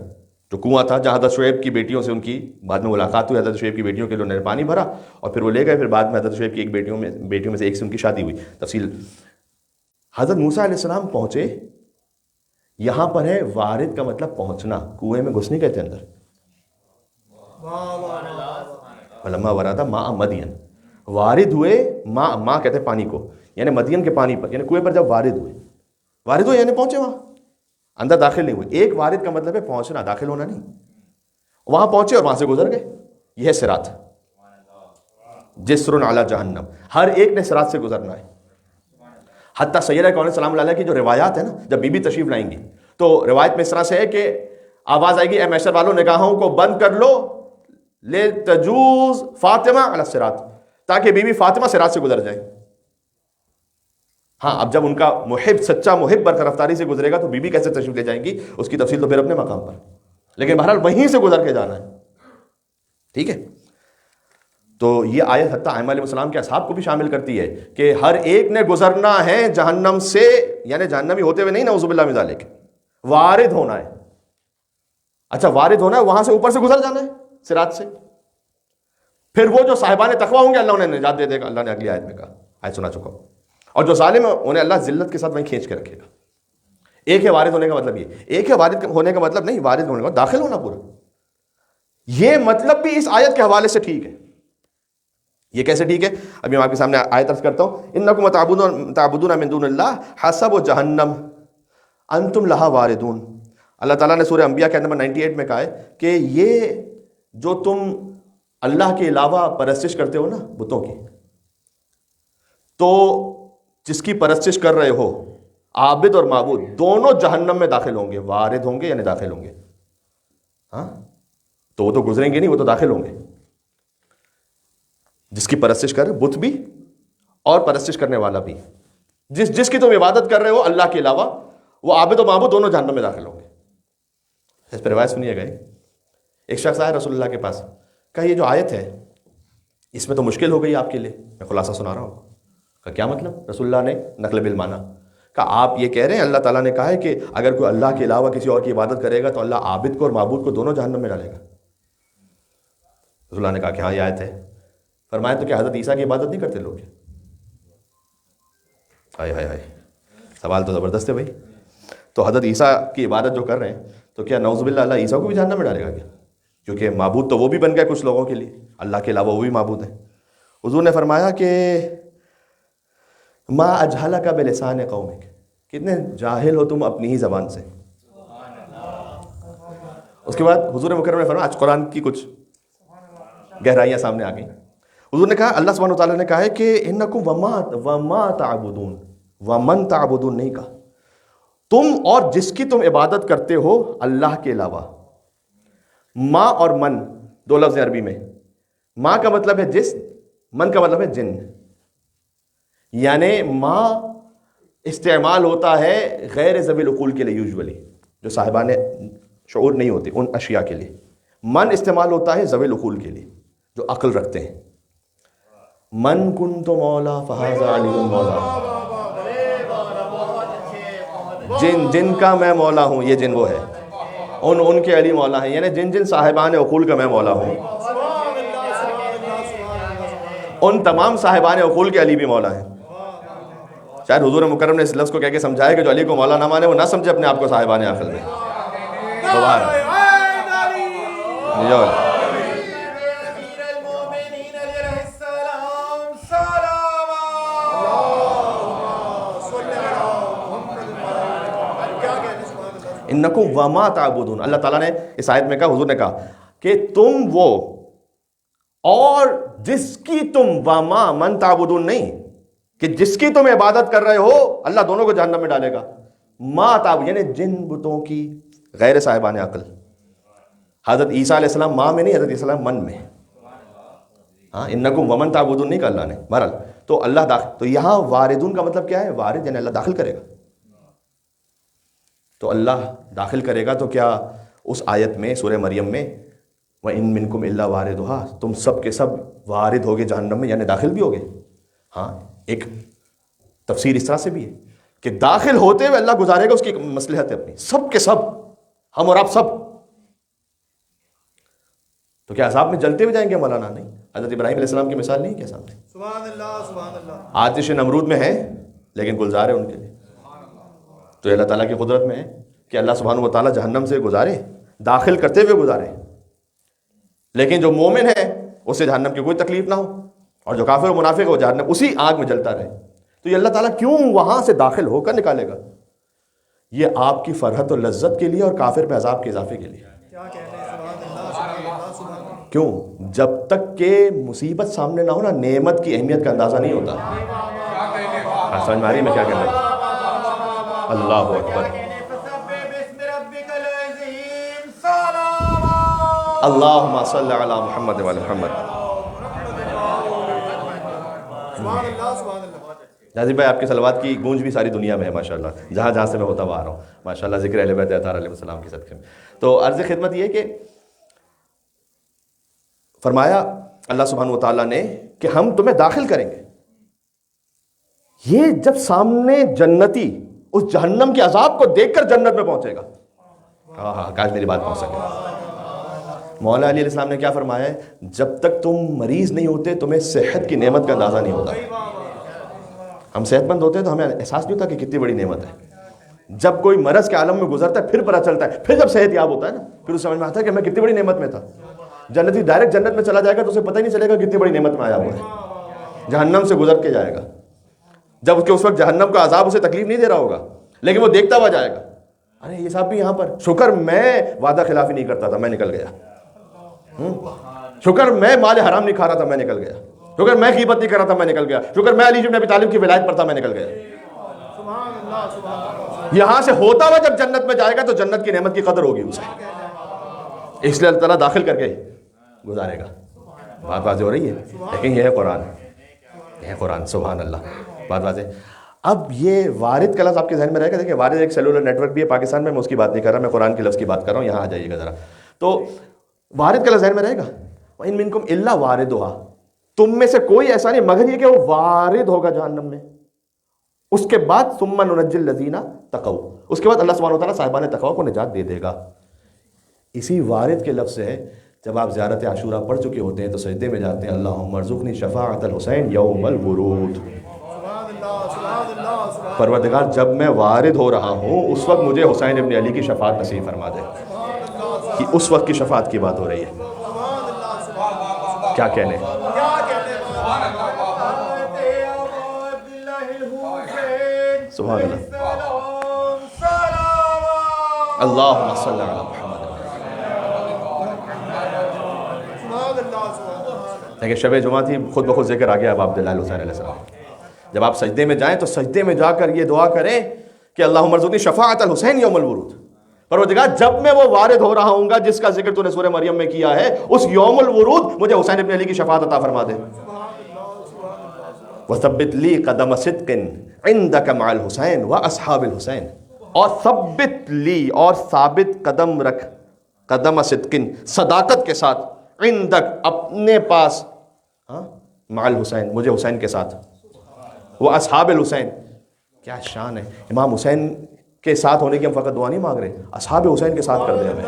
جو کنواں تھا جہاں حضرت شعیب کی بیٹیوں سے ان کی بعد میں ملاقات ہوئی، حضرت شعیب کی بیٹیوں کے لیے پانی بھرا اور پھر وہ لے گئے. پھر بعد میں حضرت شعیب کی ایک بیٹیوں میں سے ایک سے ان کی شادی ہوئی. تفصیل حضرت موسیٰ علیہ السلام پہنچے. یہاں پر ہے وارد کا مطلب پہنچنا، کنویں میں گھس نہیں کہتے اندر. وَلَمَّا وَرَدَ مَاءَ مَدْيَنَ، وارد ہوئے. ماں کہتے ہیں پانی کو، یعنی مدین کے پانی پر، یعنی کنویں پر جب وارد ہوئے یعنی پہنچے وہاں، اندر داخل نہیں ہوئے. ایک وارد کا مطلب ہے پہنچنا، داخل ہونا نہیں. وہاں پہنچے اور وہاں سے گزر گئے. یہ ہے صراط، جسر علی جہنم. ہر ایک نے صراط سے گزرنا ہے. حتیٰ سیدہ کون سلام علیہ کی جو روایات ہیں نا، جب بی بی تشریف لائیں گی تو روایت میں اس طرح سے ہے کہ آواز آئے گی، اے محشر والوں نگاہوں کو بند کر لو، لے تجوز فاطمہ علی الصراط، تاکہ بی بی فاطمہ صراط سے گزر جائے. ہاں، اب جب ان کا محب، سچا محب برقرفتاری سے گزرے گا تو بی بی کیسے تشریف لے جائیں گی، اس کی تفصیل تو پھر اپنے مقام پر، لیکن بہرحال وہیں سے گزر کے جانا ہے. ٹھیک ہے. تو یہ آیت حتیٰ ائمہ علیہ السلام کے اصحاب کو بھی شامل کرتی ہے کہ ہر ایک نے گزرنا ہے جہنم سے، یعنی جہنمی ہوتے ہوئے نہیں، نعوذ باللہ من ذالک، وارد ہونا ہے. اچھا وارد ہونا ہے، وہاں سے اوپر سے گزر جانا ہے صراط سے. پھر وہ جو صاحبان تقویٰ ہوں گے اللہ انہیں نجات دے دے گا. اللہ نے اگلی آیت میں کہا، آیت سنا چکا ہوں. اور جو ظالم ہے انہیں اللہ ذلت کے ساتھ وہیں کھینچ کے رکھے گا. ایک ہے وارد ہونے کا مطلب، یہ ایک ہے وارد ہونے کا مطلب نہیں، وارد ہونے کا داخل ہونا پورا. یہ مطلب بھی اس آیت کے حوالے سے ٹھیک ہے. یہ کیسے ٹھیک ہے؟ ابھی میں آپ کے سامنے آیت عرض کرتا ہوں. انکم تعبدون من دون اللہ حسب جہنم انتم لہا واردون. اللہ تعالیٰ نے سورہ انبیاء کے نمبر 98 میں کہا ہے کہ یہ جو تم اللہ کے علاوہ پرستش کرتے ہو نا بتوں کی، تو جس کی پرستش کر رہے ہو عابد اور معبود دونوں جہنم میں داخل ہوں گے. وارد ہوں گے یعنی داخل ہوں گے. ہاں تو وہ تو گزریں گے نہیں، وہ تو داخل ہوں گے. جس کی پرستش کر رہے بت بھی اور پرستش کرنے والا بھی، جس کی تم عبادت کر رہے ہو اللہ کے علاوہ، وہ عابد و معبود دونوں جہنم میں داخل ہوں گے. اس پر روایت سنیے گا. ایک شخص آیا رسول اللہ کے پاس، کہا یہ جو آیت ہے اس میں تو مشکل ہو گئی آپ کے لیے، میں خلاصہ سنا رہا ہوں. کہا کیا مطلب؟ رسول اللہ نے نقل بالمعنی کہا آپ یہ کہہ رہے ہیں اللہ تعالیٰ نے کہا ہے کہ اگر کوئی اللہ کے علاوہ کسی اور کی عبادت کرے گا تو اللہ عابد کو اور معبود کو دونوں جہنم میں ڈالے گا. رسول اللہ نے کہا کہ ہاں یہ آیت ہے. فرمایا تو کیا حضرت عیسیٰ کی عبادت نہیں کرتے لوگ؟ ہائے ہائے ہائے، سوال تو زبردست ہے بھائی. تو حضرت عیسیٰ کی عبادت جو کر رہے ہیں تو کیا نعوذ باللہ اللہ عیسیٰ کو بھی جہنم میں ڈالے گا کیا؟ کیونکہ معبود تو وہ بھی بن گئے کچھ لوگوں کے لیے، اللہ کے علاوہ وہ بھی معبود ہیں. حضور نے فرمایا کہ ما اجہلک بلسان قومک، کتنے جاہل ہو تم اپنی ہی زبان سے. اس کے بعد حضور مکرم نے فرمایا، آج قرآن کی کچھ گہرائیاں سامنے آ گئیں. حضور نے کہا، اللہ سبحانہ وتعالیٰ نے کہا ہے کہ انکم وما تعبدون، ومن تعبدون نہیں کہا، تم اور جس کی تم عبادت کرتے ہو اللہ کے علاوہ. ما اور من دو لفظ عربی میں. ما کا مطلب ہے جس، من کا مطلب ہے جن. یعنی ما استعمال ہوتا ہے غیر ذوی العقول کے لیے، یوزولی جو صاحبان شعور نہیں ہوتے ان اشیاء کے لیے. من استعمال ہوتا ہے ذوی العقول کے لیے جو عقل رکھتے ہیں. من کنت مولا فہذا علی مولا، جن کا میں مولا ہوں، یہ جن وہ ہے، ان کے علی مولا ہیں. یعنی جن صاحبان عقول کا میں مولا ہوں، ان تمام صاحبان عقول کے علی بھی مولا ہیں. شاید حضور مکرم نے اس لفظ کو کہہ کے سمجھایا کہ جو علی کو مولا نہ مانے وہ نہ سمجھے اپنے آپ کو صاحبان عقل میں. انکم وما تعبدون، اللہ تعالیٰ نے اس آیت میں کہا، حضور نے کہا کہ تم وہ اور جس کی تم، وما من تعبدون نہیں کہ جس کی تم عبادت کر رہے ہو اللہ دونوں کو جہنم میں ڈالے گا. ما تعبد یعنی جن بتوں کی غیر صاحبان عقل. حضرت عیسیٰ علیہ السلام ماں میں نہیں، حضرت عیسیٰ علیہ السلام من میں. ہاں انکم ومن تعبدون نہیں کہا اللہ نے. بہرحال تو اللہ داخل، تو یہاں واردون کا مطلب کیا ہے؟ وارد یعنی اللہ داخل کرے گا. تو اللہ داخل کرے گا. تو کیا اس آیت میں سورہ مریم میں وَإِن مِّنكُمْ إِلَّا وَارِدُهَا، تم سب کے سب وارد ہوگے جہنم میں، یعنی داخل بھی ہوگے. ہاں ایک تفسیر اس طرح سے بھی ہے کہ داخل ہوتے ہوئے اللہ گزارے گا، اس کی مصلحت ہے اپنی، سب کے سب، ہم اور آپ سب. تو کیا عذاب میں جلتے ہوئے جائیں گے؟ مولانا نہیں. حضرت ابراہیم علیہ السلام کی مثال نہیں کیا سامنے؟ سبحان اللہ سبحان اللہ. آتش نمرود میں ہے لیکن گلزار ہے ان کے لیے. تو اللہ تعالیٰ کی قدرت میں ہے کہ اللہ سبحانہ و تعالیٰ جہنم سے گزارے، داخل کرتے ہوئے گزارے، لیکن جو مومن ہے اسے جہنم کی کوئی تکلیف نہ ہو، اور جو کافر و منافق ہے وہ جہنم اسی آگ میں جلتا رہے. تو یہ اللہ تعالیٰ کیوں وہاں سے داخل ہو کر نکالے گا؟ یہ آپ کی فرحت و لذت کے لیے اور کافر پہ عذاب کے اضافے کے لیے. کیوں؟ جب تک کہ مصیبت سامنے نہ ہو نا، نعمت کی اہمیت کا اندازہ نہیں ہوتا. سمجھ میں آ رہی میں کیا کہہ رہا ہوں؟ اللہ اکبر، اللہم صلی علی محمد وعلی محمد. ناظرین بھائی، آپ کے صلوات کی گونج بھی ساری دنیا میں ہے ماشاءاللہ، جہاں جہاں سے میں ہوتا ہوا آ رہا ہوں ماشاءاللہ، ذکر اہل بیت اطہار علیہ السلام کے صدقے میں. تو عرض خدمت یہ کہ فرمایا اللہ سبحانہ و تعالیٰ نے کہ ہم تمہیں داخل کریں گے. یہ جب سامنے جنتی اس جہنم کے عذاب کو دیکھ کر جنت میں پہنچے گا. ہاں کاش میری بات پہنچ سکے. مولا علی علیہ السلام نے کیا فرمایا ہے؟ جب تک تم مریض نہیں ہوتے تمہیں صحت کی نعمت کا اندازہ نہیں ہوتا. ہم صحت مند ہوتے ہیں تو ہمیں احساس نہیں ہوتا کہ کتنی بڑی نعمت ہے. جب کوئی مرض کے عالم میں گزرتا ہے پھر پتہ چلتا ہے, پھر جب صحت یاب ہوتا ہے نا پھر اس سمجھ میں آتا ہے کہ میں کتنی بڑی نعمت میں تھا. جنتی ڈائریکٹ جنت میں چلا جائے گا تو اسے پتہ ہی نہیں چلے گا کتنی بڑی نعمت میں آیا ہوا ہے. جہنم سے گزر کے جائے گا, جب کہ اس وقت جہنم کا عذاب اسے تکلیف نہیں دے رہا ہوگا لیکن وہ دیکھتا ہوا جائے گا, ارے یہ صاحب بھی یہاں پر, شکر میں وعدہ خلافی نہیں کرتا تھا میں نکل گیا, شکر میں مال حرام نہیں کھا رہا تھا میں نکل گیا, شکر میں غیبت نہیں کر رہا تھا میں نکل گیا, شکر میں علی بن ابی طالب کی ولایت پر تھا میں نکل گیا. یہاں سے ہوتا ہوا جب جنت میں جائے گا تو جنت کی نعمت کی قدر ہوگی اسے, اس لیے اللہ تعالیٰ داخل کر کے گزارے گا. بات واضح ہو رہی ہے؟ لیکن یہ ہے قرآن, یہ ہے قرآن. سبحان اللہ. بات واضح. اب یہ وارد کا لفظ آپ کے ذہن میں رہے گا. دیکھیں وارد ایک سیلولر نیٹ ورک بھی ہے پاکستان میں, میں اس کی بات نہیں کر رہا, میں قرآن کے لفظ کی بات کر رہا ہوں. یہاں آ جائیے گا ذرا. تو وارد کا لفظ ذہن میں رہے گا. وَإِن مِّنكُمْ إِلَّا وَارِدُهَا, تم میں سے کوئی ایسا نہیں مگر یہ کہ وہ وارد ہوگا جہنم میں. اس کے بعد ثُمَّ نُنَجِّي الَّذِينَ تَقَوْا, اس کے بعد اللہ سبحانہ وتعالیٰ صاحبان تقویٰ کو نجات دے دے گا. اسی وارد کے لفظ سے جب آپ زیارت عاشورہ پڑھ چکے ہوتے ہیں تو سجدے میں جاتے ہیں اللہم ارزقنی شفاعت الحسین یوم الورود. پروردگار جب میں وارد ہو رہا ہوں اس وقت مجھے حسین ابن علی کی شفاعت نصیب فرما دے. کہ اس وقت کی شفاعت کی بات ہو رہی ہے. کیا کہنے, سبحان اللہ. اللہم صلی علی محمد. دیکھیں شب جمعہ تھی, خود بخود ذکر آ گیا اب عبداللہ حسین علیہ السلام. جب آپ سجدے میں جائیں تو سجدے میں جا کر یہ دعا کریں کہ اللہم ارزقنی شفاعت الحسین یوم الورود. پروردگار جب میں وہ وارد ہو رہا ہوں گا جس کا ذکر تو نے سورہ مریم میں کیا ہے, اس یوم الورود مجھے حسین ابن علی کی شفاعت عطا فرما دے. وَثَبِّتْ لِي قَدَمَ صِدْقٍ عِنْدَكَ مَعَ الْحُسَيْنِ وَأَصْحَابِ الْحُسَيْنِ, اور ثبت لی, اور ثابت قدم رکھ, قدم صدقن, صداقت کے ساتھ, عندک, اپنے پاس, مع الحسین, مجھے حسین کے ساتھ, وہ اصحاب الحسین. کیا شان ہے. امام حسین کے ساتھ ہونے کی ہم فقط دعا نہیں مانگ رہے, اصحاب حسین کے ساتھ کر دے ہمیں,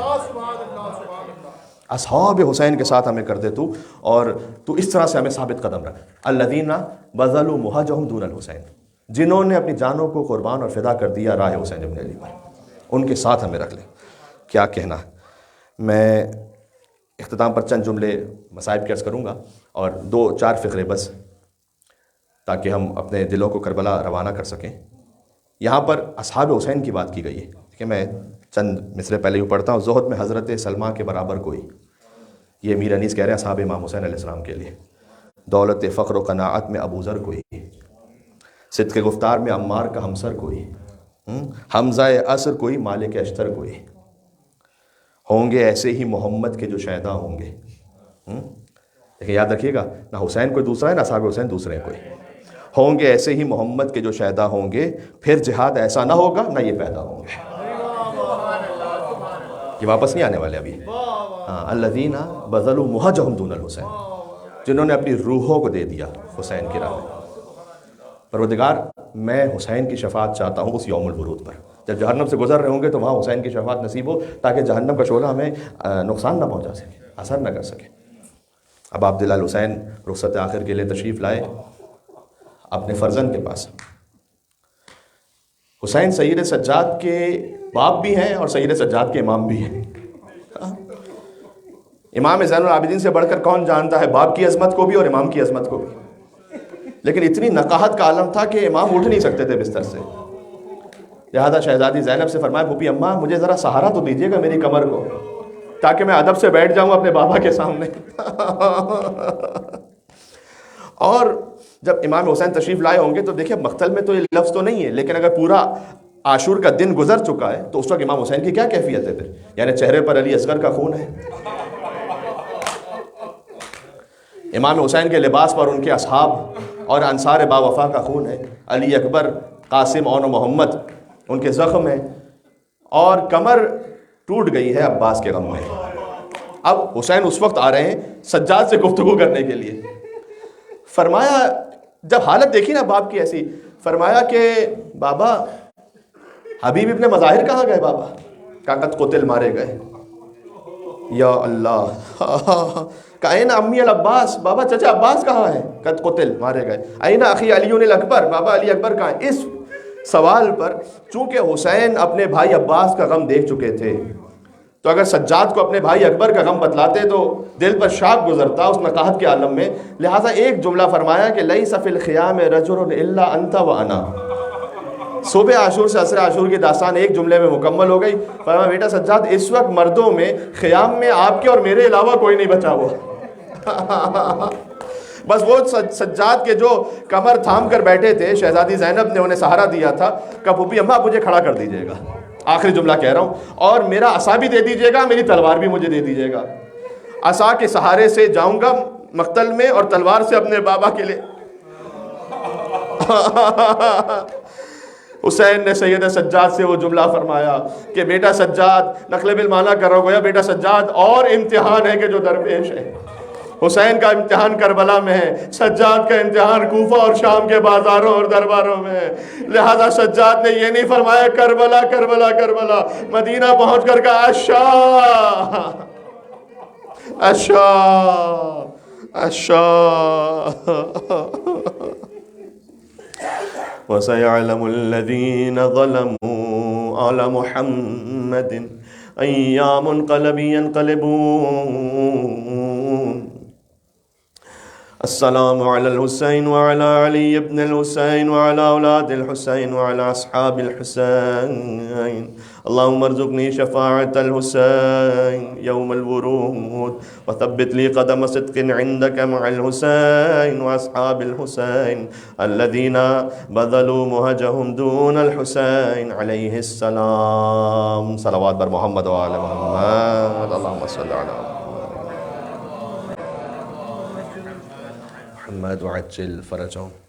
اصحاب حسین کے ساتھ ہمیں کر دے تو, اور تو اس طرح سے ہمیں ثابت قدم رکھ. الذین بذلوا مہجہم دون الحسین, جنہوں نے اپنی جانوں کو قربان اور فدا کر دیا راہ حسین ابن علی پر, ان کے ساتھ ہمیں رکھ لیں. کیا کہنا. میں اختتام پر چند جملے مصائب کی عرض کروں گا اور 2-4 فقرے بس, تاکہ ہم اپنے دلوں کو کربلا روانہ کر سکیں. یہاں پر اصحاب حسین کی بات کی گئی ہے کہ میں چند مصرے پہلے ہی پڑھتا ہوں. زہد میں حضرت سلمہ کے برابر کوئی, یہ میر انیس کہہ رہے ہیں اصحاب امام حسین علیہ السلام کے لیے. دولت فقر و قناعت میں ابو ذر کوئی, صدق گفتار میں عمار کا ہمسر کوئی, حمزہ عصر کوئی, مالک اشتر کوئی. ہوں گے ایسے ہی محمد کے جو شہداء ہوں گے. لیکن یاد رکھیے گا, نہ حسین کوئی دوسرا ہے نہ صاحب حسین دوسرے ہیں کوئی. ہوں گے ایسے ہی محمد کے جو شہداء ہوں گے, پھر جہاد ایسا نہ ہوگا نہ یہ پیدا ہوں گے. یہ واپس نہیں آنے والے ابھی. الذین بذلوا مہجہم دون الحسین, جنہوں نے اپنی روحوں کو دے دیا حسین کی راہ میں. پروردگار میں حسین کی شفاعت چاہتا ہوں اس یوم الورود پر, جب جہنم سے گزر رہے ہوں گے تو وہاں حسین کی شفاعت نصیب ہو, تاکہ جہنم کا شعلہ ہمیں نقصان نہ پہنچا سکے, اثر نہ کر سکے. اب عبداللہ الحسین رخصت آخر کے لیے تشریف لائے اپنے فرزند کے پاس. حسین سید سجاد کے باپ بھی ہیں اور سید سجاد کے امام بھی ہیں. امام زین العابدین سے بڑھ کر کون جانتا ہے باپ کی عظمت کو بھی اور امام کی عظمت کو بھی. لیکن اتنی نقاہت کا عالم تھا کہ امام اٹھ نہیں سکتے تھے بستر سے. لہذا شہزادی زینب سے فرمایا, پھوپھی اماں مجھے ذرا سہارا تو دیجیے گا میری کمر کو, تاکہ میں ادب سے بیٹھ جاؤں اپنے بابا کے سامنے. اور جب امام حسین تشریف لائے ہوں گے تو دیکھیں مقتل میں تو یہ لفظ تو نہیں ہے, لیکن اگر پورا عاشور کا دن گزر چکا ہے تو اس وقت امام حسین کی کیا کیفیت ہے پھر, یعنی چہرے پر علی اصغر کا خون ہے, امام حسین کے لباس پر ان کے اصحاب اور انصار با وفا کا خون ہے, علی اکبر, قاسم, اون و محمد ان کے زخم ہیں, اور کمر ٹوٹ گئی ہے عباس کے غم میں. اب حسین اس وقت آ رہے ہیں سجاد سے گفتگو کرنے کے لیے. فرمایا جب حالت دیکھی نا باپ کی ایسی, فرمایا کہ بابا حبیب ابن مظاہر کہاں گئے؟ بابا کہا قد قتل, مارے گئے. یا اللہ. کائن امی العباس, بابا چچا عباس کہاں ہیں؟ قد قتل, مارے گئے. این اخی علی الاکبر, بابا علی اکبر کہاں ہیں؟ اس سوال پر چونکہ حسین اپنے بھائی عباس کا غم دیکھ چکے تھے, تو اگر سجاد کو اپنے بھائی اکبر کا غم بتلاتے تو دل پر شاک گزرتا اس نقاہت کے عالم میں. لہٰذا ایک جملہ فرمایا کہ لیس فی الخیام رجل الا انت وانا. صبح عاشور سے عصر عاشور کی داستان ایک جملے میں مکمل ہو گئی. فرمایا بیٹا سجاد, اس وقت مردوں میں خیام میں آپ کے اور میرے علاوہ کوئی نہیں بچا ہوا. بس وہ سجاد کے جو کمر تھام کر بیٹھے تھے, شہزادی زینب نے انہیں سہارا دیا تھا, کہ پھوپھی اماں مجھے کھڑا کر دیجیے گا, آخری جملہ کہہ رہا ہوں, اور میرا عصا بھی دے دیجیے گا, میری تلوار بھی مجھے دے دیجیے گا. عصا کے سہارے سے جاؤں گا مقتل میں, اور تلوار سے اپنے بابا کے لیے. حسین نے سید سجاد سے وہ جملہ فرمایا کہ بیٹا سجاد, نقل بالمعنی کر رہا ہوں, گویا بیٹا سجاد اور امتحان ہے کہ جو درپیش ہے. حسین کا امتحان کربلا میں ہے, سجاد کا امتحان کوفہ اور شام کے بازاروں اور درباروں میں ہے. لہذا سجاد نے یہ نہیں فرمایا کربلا کربلا کربلا, مدینہ پہنچ کر کہا اشا اشا اشا. وَسَيَعْلَمُ الَّذِينَ ظَلَمُوا عَلَى مُحَمَّدٍ أَيَّا مُنْقَلَبٍ يَنْقَلِبُونَ. السلام علی الحسین وعلی علی ابن الحسین وعلی اولاد الحسین وعلی اصحاب الحسین. اللہم ارزقنی شفاعت الحسین یوم الورود وثبت لی قدم صدق عندک مع الحسین واصحاب الحسین الذین بذلوا مہجہم دون الحسین علیہ السلام. صلوات بر محمد وعلی محمد. اللہم صلی علی محمد وعجل فرجهم.